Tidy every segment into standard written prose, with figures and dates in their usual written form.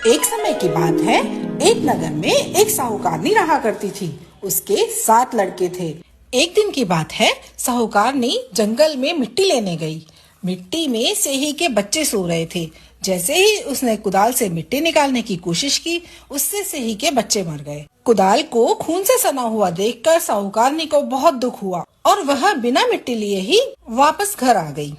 एक समय की बात है, एक नगर में एक साहूकारनी रहा करती थी। उसके 7 लड़के थे। एक दिन की बात है, साहूकारनी जंगल में मिट्टी लेने गई। मिट्टी में सेही के बच्चे सो रहे थे। जैसे ही उसने कुदाल से मिट्टी निकालने की कोशिश की, उससे सेही के बच्चे मर गए। कुदाल को खून से सना हुआ देखकर साहूकारनी को बहुत दुख हुआ और वह बिना मिट्टी लिए ही वापस घर आ गई।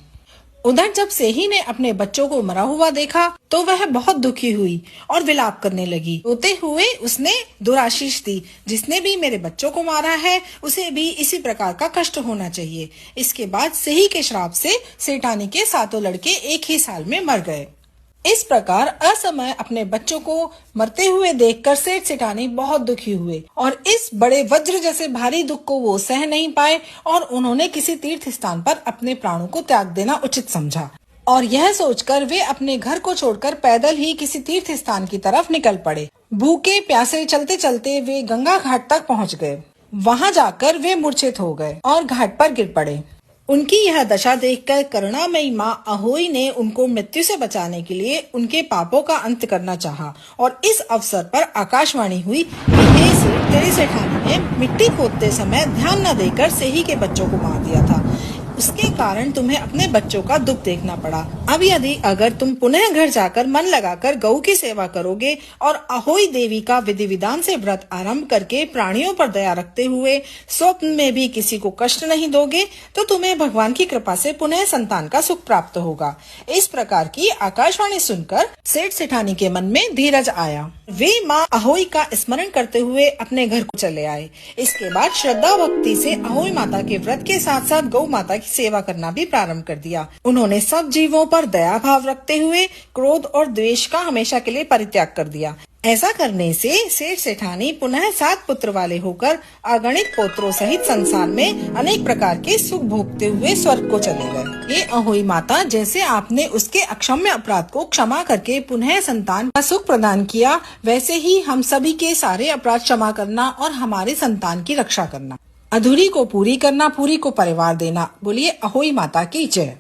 उधर जब सेही ने अपने बच्चों को मरा हुआ देखा तो वह बहुत दुखी हुई और विलाप करने लगी। रोते हुए उसने दुराशीष दी, जिसने भी मेरे बच्चों को मारा है उसे भी इसी प्रकार का कष्ट होना चाहिए। इसके बाद सेही के श्राप से सेठानी के 7 लड़के एक ही साल में मर गए। इस प्रकार असमय अपने बच्चों को मरते हुए देखकर सेठ सेठानी बहुत दुखी हुए और इस बड़े वज्र जैसे भारी दुख को वो सह नहीं पाए और उन्होंने किसी तीर्थ स्थान पर अपने प्राणों को त्याग देना उचित समझा। और यह सोचकर वे अपने घर को छोड़कर पैदल ही किसी तीर्थ स्थान की तरफ निकल पड़े। भूखे प्यासे चलते चलते वे गंगा घाट तक पहुँच गए। वहाँ जाकर वे मूर्छित हो गए और घाट पर गिर पड़े। उनकी यह दशा देखकर करुणामयी माँ अहोई ने उनको मृत्यु से बचाने के लिए उनके पापों का अंत करना चाहा और इस अवसर पर आकाशवाणी हुई कि हे सेठ, तेरी सेठानी ने मिट्टी खोदते समय ध्यान न देकर सेही के बच्चों को मार दिया था। उसके कारण तुम्हें अपने बच्चों का दुख देखना पड़ा। अब यदि अगर तुम पुनः घर जाकर मन लगाकर गऊ की सेवा करोगे और अहोई देवी का विधि विधान से व्रत आरंभ करके प्राणियों पर दया रखते हुए स्वप्न में भी किसी को कष्ट नहीं दोगे तो तुम्हें भगवान की कृपा से पुनः संतान का सुख प्राप्त होगा। इस प्रकार की आकाशवाणी सुनकर सेठ सेठानी के मन में धीरज आया। वे माँ अहोई का स्मरण करते हुए अपने घर को चले आए। इसके बाद श्रद्धा भक्ति से अहोई माता के व्रत के साथ साथ गौ माता की सेवा करना भी प्रारंभ कर दिया। उन्होंने सब जीवों पर दया भाव रखते हुए क्रोध और द्वेष का हमेशा के लिए परित्याग कर दिया। ऐसा करने से सेठ सेठानी पुनः 7 पुत्र वाले होकर अगणित पुत्रों सहित संसार में अनेक प्रकार के सुख भोगते हुए स्वर्ग को चले गए। ये अहोई माता, जैसे आपने उसके अक्षम्य अपराध को क्षमा करके पुनः संतान का सुख प्रदान किया, वैसे ही हम सभी के सारे अपराध क्षमा करना और हमारे संतान की रक्षा करना। अधूरी को पूरी करना, पूरी को परिवार देना। बोलिए अहोई माता की जय।